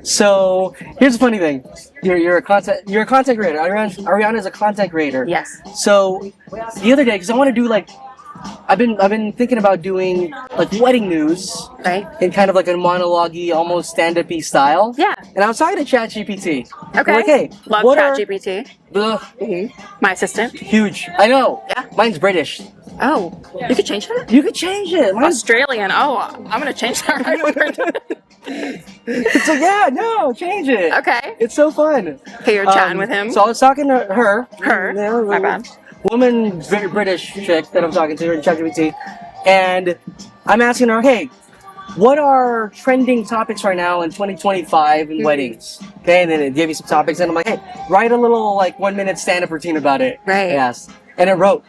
So here's the funny thing: you're a content creator. Arrianna is a content creator. Yes. So the other day, because I want to do like, I've been thinking about doing like wedding news, Right. in kind of like a monologue-y, almost stand-up-y style. Yeah. And I was talking to ChatGPT. Okay. I'm like, hey, Love what are ChatGPT. the My assistant. huge? I know. Yeah. Mine's British. Oh, you could change that? You could change it. Mine's Australian. Oh, I'm going to change that right word. It's like, yeah, no, change it. Okay. It's so fun. Okay, you're chatting with him. So I was talking to her. Her? My bad. Woman, British chick that I'm talking to in ChatGPT, and I'm asking her, hey, what are trending topics right now in 2025 in weddings? Okay, and then it gave me some topics, and I'm like, hey, write a little like 1 minute stand-up routine about it. Right. Yes, and it wrote,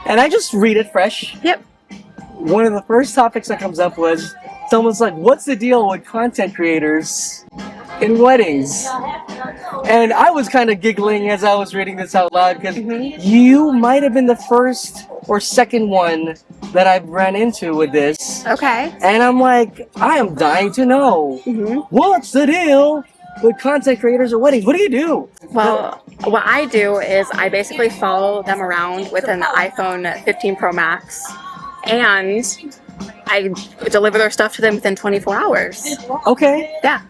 and I just read it fresh. Yep. One of the first topics that comes up was someone's like, what's the deal with content creators in weddings? And I was kind of giggling as I was reading this out loud because you might have been the first or second one that I've ran into with this. Okay. And I'm like, I am dying to know, what's the deal with content creators at weddings? What do you do? Well, what I do is I basically follow them around with an iPhone 15 Pro Max, and I deliver their stuff to them within 24 hours. Okay. Yeah.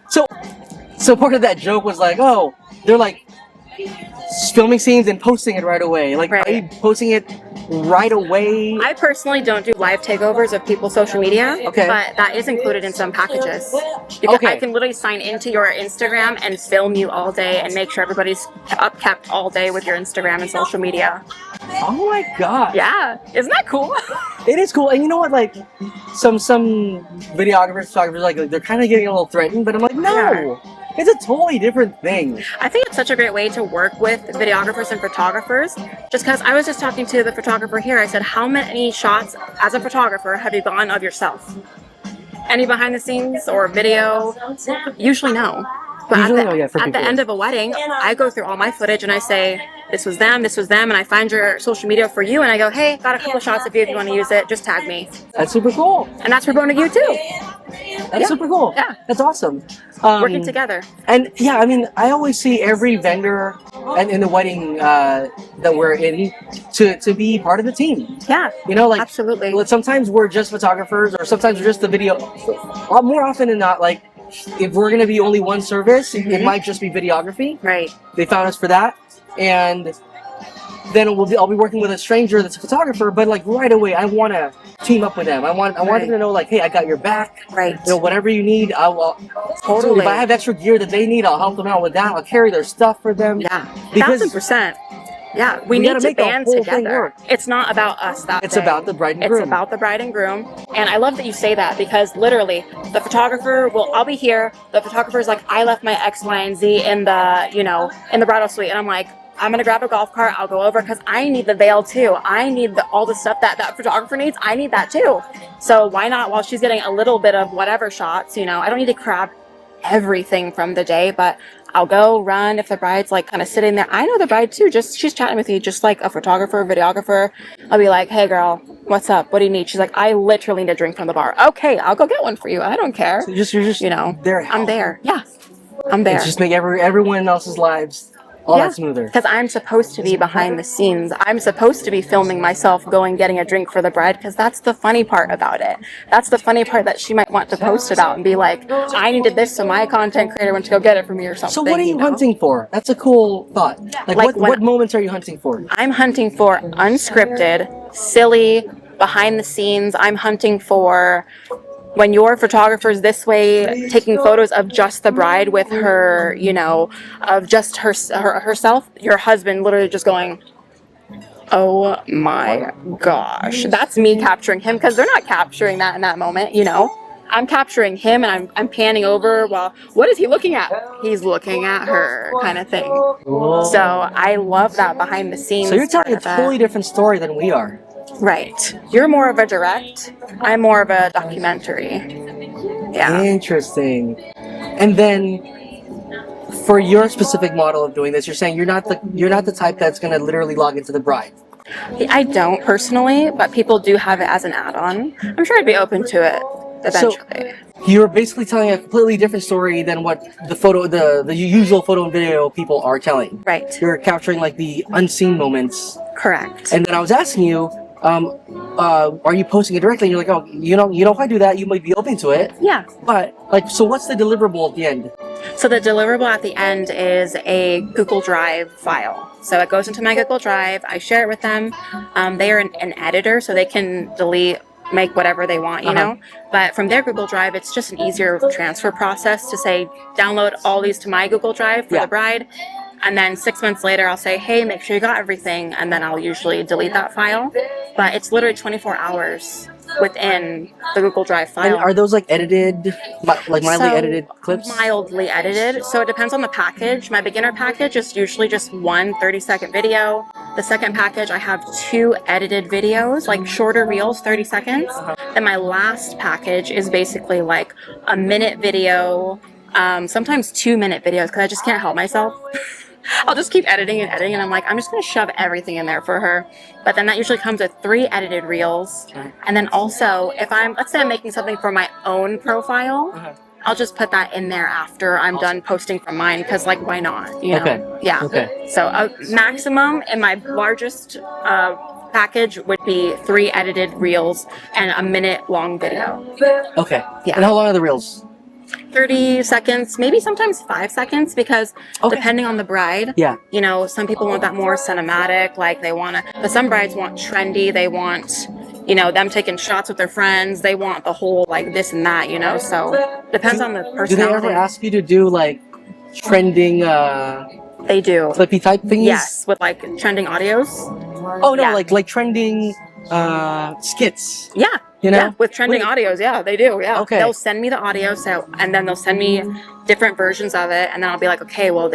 So part of that joke was like, oh, they're like filming scenes and posting it right away. Like, Right. are you posting it right away? I personally don't do live takeovers of people's social media, Okay. but that is included in some packages. I can literally sign into your Instagram and film you all day and make sure everybody's upkept all day with your Instagram and social media. Oh my god. Yeah, isn't that cool? It is cool. And you know what, like some videographers, photographers, like they're kind of getting a little threatened, but I'm like, no. It's a totally different thing. I think it's such a great way to work with videographers and photographers. Just because I was just talking to the photographer here, I said, how many shots as a photographer have you gone of yourself? Any behind the scenes or video? Usually no. But at the end of a wedding, I go through all my footage and I say, this was them, and I find your social media for you, and I go, hey, got a couple shots of you if you want to use it, just tag me. That's super cool. And that's for both of you too. That's super cool. Yeah. That's awesome. Working together. And yeah, I mean, I always see every vendor and in the wedding that we're in to be part of the team. Yeah. You know, like absolutely. Sometimes we're just photographers, or sometimes we're just the video. More often than not, like if we're gonna be only one service, it might just be videography. Right. They found us for that, and then I'll be working with a stranger that's a photographer, but like right away, I want to team up with them. I want them to know, like, hey, I got your back. Right. You know, whatever you need, I will. Totally. If I have extra gear that they need, I'll help them out with that. I'll carry their stuff for them. Yeah. Because 1000%. Yeah, we need to band together. It's not about us that It's day. about the bride and groom. It's about the bride and groom. And I love that you say that, because literally the photographer I'll be here. The photographer's like, I left my X, Y, and Z in the bridal suite. And I'm like, I'm going to grab a golf cart. I'll go over because I need the veil too. I need all the stuff that photographer needs. I need that too. So why not, while she's getting a little bit of whatever shots, I don't need to grab everything from the day, but I'll go run if the bride's like kind of sitting there. I know the bride too, she's chatting with you just like a photographer, videographer. I'll be like, hey girl, what's up? What do you need? She's like, I literally need a drink from the bar. Okay, I'll go get one for you. I don't care. So you're just there. I'm there. Yeah, I'm there. It's just make everyone else's lives all that smoother. Because I'm supposed to be behind the scenes. I'm supposed to be filming myself going getting a drink for the bride, because that's the funny part about it. That's the funny part that she might want to post it out and be like, I needed this, so my content creator went to go get it for me or something. So what are you hunting for? That's a cool thought. Like what moments are you hunting for? I'm hunting for unscripted, silly, behind the scenes. I'm hunting for when your photographer's this way taking photos of just the bride with her, of just herself, your husband literally just going, oh my gosh. That's me capturing him, because they're not capturing that in that moment, I'm capturing him, and I'm panning over while, what is he looking at? He's looking at her, kind of thing. Whoa. So I love that behind the scenes. So you're telling a totally different story than we are. Right. You're more of a direct. I'm more of a documentary. Yeah. Interesting. And then for your specific model of doing this, you're saying you're not the type that's going to literally log into the bride. I don't personally, but people do have it as an add-on. I'm sure I'd be open to it. eventually. You're basically telling a completely different story than what the usual photo and video people are telling. Right. You're capturing like the unseen moments. Correct. And then I was asking you, are you posting it directly? And you're like, oh, you know, if I do that, you might be open to it. Yeah. But like, so what's the deliverable at the end? So the deliverable at the end is a Google Drive file. So it goes into my Google Drive. I share it with them. They are an editor, so they can delete, make whatever they want, you know. But from their Google Drive, it's just an easier transfer process to say, download all these to my Google Drive for the bride. And then 6 months later, I'll say, hey, make sure you got everything. And then I'll usually delete that file. But it's literally 24 hours within the Google Drive file. And are those like edited, like mildly edited clips? Mildly edited. So it depends on the package. My beginner package is usually just one 30-second video. The second package, I have 2 edited videos, like shorter reels, 30 seconds. Then my last package is basically like a minute video, sometimes 2-minute videos, because I just can't help myself. I'll just keep editing, and I'm like, I'm just going to shove everything in there for her. But then that usually comes with 3 edited reels. And then also, if let's say I'm making something for my own profile, I'll just put that in there after I'm done posting from mine, because like, why not? You know? Yeah. So maximum in my largest package would be 3 edited reels and a minute-long video. Okay. Yeah. And how long are the reels? 30 seconds, maybe sometimes 5 seconds, because depending on the bride, you know, some people want that more cinematic, like they want to, but some brides want trendy, they want, you know, them taking shots with their friends, they want the whole like this and that, you know, so depends on the personality. Do they ever ask you to do like trending they do flippy type things? Yes, with like trending audios. Oh no, like trending skits. Yeah. You know? Yeah, with trending audios, they do, Okay. They'll send me the audio, and then they'll send me different versions of it, and then I'll be like, okay, well,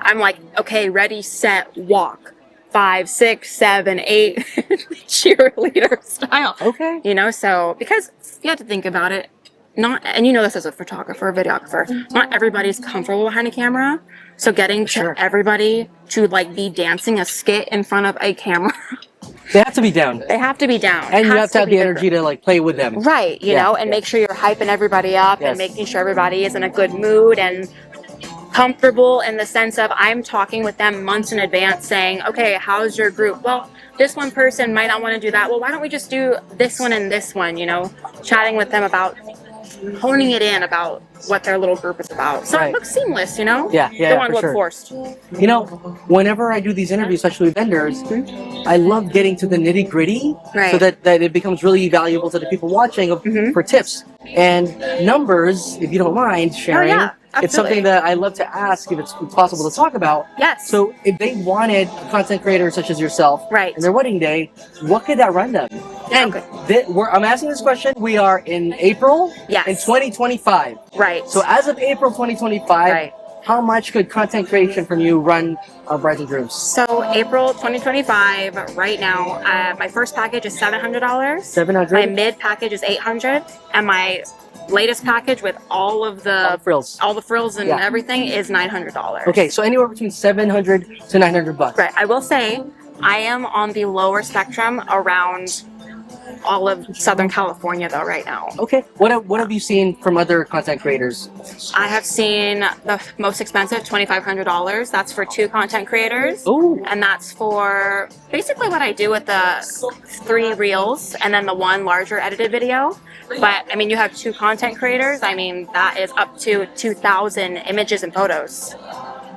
I'm like, okay, ready, set, walk. 5, 6, 7, 8, cheerleader style. Okay. You know, so, because you have to think about it, and you know this as a photographer, videographer, not everybody's comfortable behind a camera, so getting to everybody to, like, be dancing a skit in front of a camera... They have to be down. They have to be down. And you have to have the energy to like play with them. Right, you know, and make sure you're hyping everybody up and making sure everybody is in a good mood and comfortable in the sense of I'm talking with them months in advance saying, okay, how's your group? Well, this one person might not want to do that. Well, why don't we just do this one and this one, you know, chatting with them about honing it in about what their little group is about. So it looks seamless, you know? Yeah, Don't want to look forced. You know, whenever I do these interviews, especially with vendors, I love getting to the nitty gritty so that it becomes really valuable to the people watching for tips. And numbers, if you don't mind sharing, it's something that I love to ask if it's possible to talk about. Yes. So if they wanted a content creator such as yourself in their wedding day, what could that run them? And I'm asking this question. We are in April in 2025. Right. So as of April 2025, how much could content creation from you run brides and grooms? So April 2025, right now, my first package is $700. $700. My mid package is $800, and my latest package with all the frills and everything is $900. Okay, so anywhere between $700 to $900. Right. I will say, I am on the lower spectrum around all of Southern California though right now. Okay. What have you seen from other content creators? I have seen the most expensive, $2,500. That's for 2 content creators. Ooh. And that's for basically what I do with the 3 reels and then the 1 larger edited video. But I mean, you have 2 content creators. I mean, that is up to 2,000 images and photos.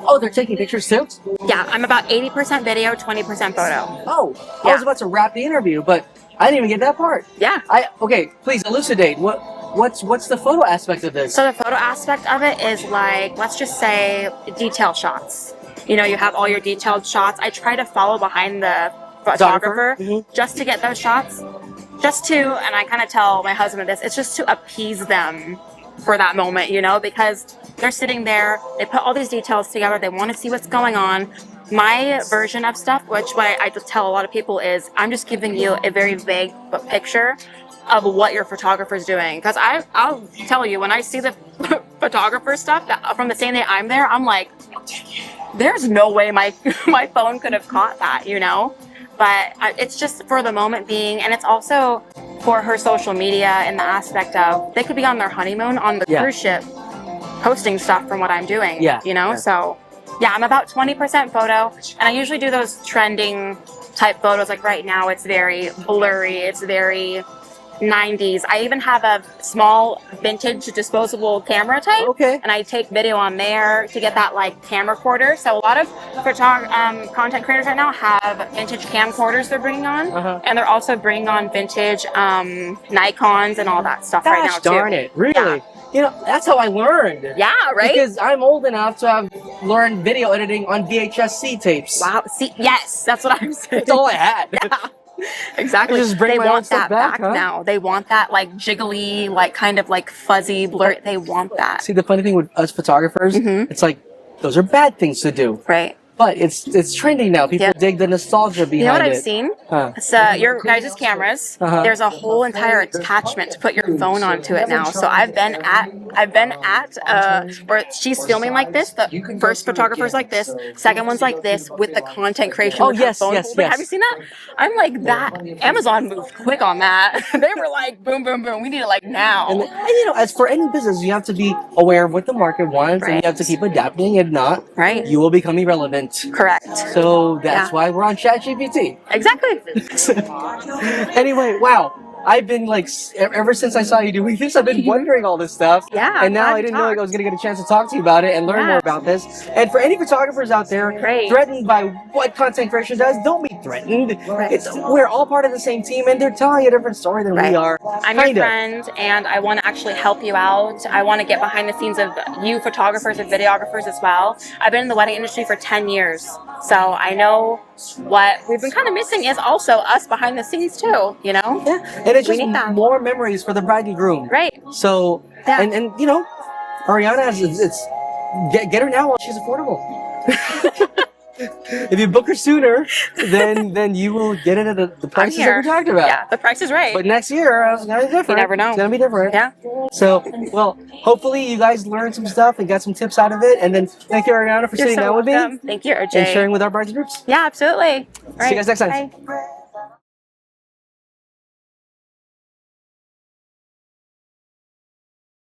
Oh, they're taking pictures too? Yeah, I'm about 80% video, 20% photo. Oh, I was about to wrap the interview, but I didn't even get that part. Yeah. Okay, please elucidate. What's the photo aspect of this? So the photo aspect of it is like, let's just say detail shots. You know, you have all your detailed shots. I try to follow behind the photographer just to get those shots. Just to, and I kind of tell my husband this, it's just to appease them for that moment, you know, because they're sitting there, they put all these details together, they want to see what's going on. My version of stuff, which what I just tell a lot of people is, I'm just giving you a very vague picture of what your photographer is doing. Because I'll tell you, when I see the photographer stuff from the same day I'm there, I'm like, there's no way my phone could have caught that, you know? But it's just for the moment being, and it's also for her social media in the aspect of they could be on their honeymoon on the cruise ship posting stuff from what I'm doing. Yeah. You know, so yeah, I'm about 20% photo, and I usually do those trending type photos. Like right now, it's very blurry. It's very 90s. I even have a small vintage disposable camera type. Okay. And I take video on there to get that like camcorder. So a lot of content creators right now have vintage camcorders they're bringing on. And they're also bringing on vintage Nikons and all that stuff right now too. Darn it. Really? Yeah. You know, that's how I learned. Yeah, right? Because I'm old enough to have learned video editing on VHS-C tapes. Wow. See, yes, that's what I'm saying. That's all I had. Yeah. Exactly. Just bring they my own want stuff that back huh? now. They want that like jiggly, like kind of like fuzzy blur. They want that. See, the funny thing with us photographers, it's like those are bad things to do. Right. But it's trending now. People dig the nostalgia behind it. You know what I've seen? So your guys' cameras, there's a whole entire attachment to put your phone onto it now. So I've been at where she's filming like this. The first photographer's like this, second one's like this with the content creation. With her phone. Yes. Have you seen that? I'm like that. Amazon moved quick on that. They were like, boom, boom, boom. We need it like now. And you know, as for any business, you have to be aware of what the market wants, and you have to keep adapting. If not, you will become irrelevant. Correct. So that's why we're on ChatGPT. Exactly. Anyway, wow. I've been like, ever since I saw you doing this, I've been wondering all this stuff. Yeah. And now I didn't know I was going to get a chance to talk to you about it and learn more about this. And for any photographers out there threatened by what content creation does, don't be threatened. We're all part of the same team, and they're telling a different story than we are. I'm your friend, and I want to actually help you out. I want to get behind the scenes of you photographers and videographers as well. I've been in the wedding industry for 10 years. So I know what we've been kind of missing is also us behind the scenes too, you know? Yeah. And it's just more memories for the bride and groom. Right. So, and you know, Arrianna has, get her now while she's affordable. If you book her sooner, then you will get it at the prices that we talked about. Yeah, the price is right. But next year, it's going to be different. You never know. It's going to be different. Yeah. So, well, hopefully you guys learned some stuff and got some tips out of it. And then thank you, Ariana, for sitting down with me. Thank you, RJ. And sharing with our brides and groups. Yeah, absolutely. See you guys next time. Bye.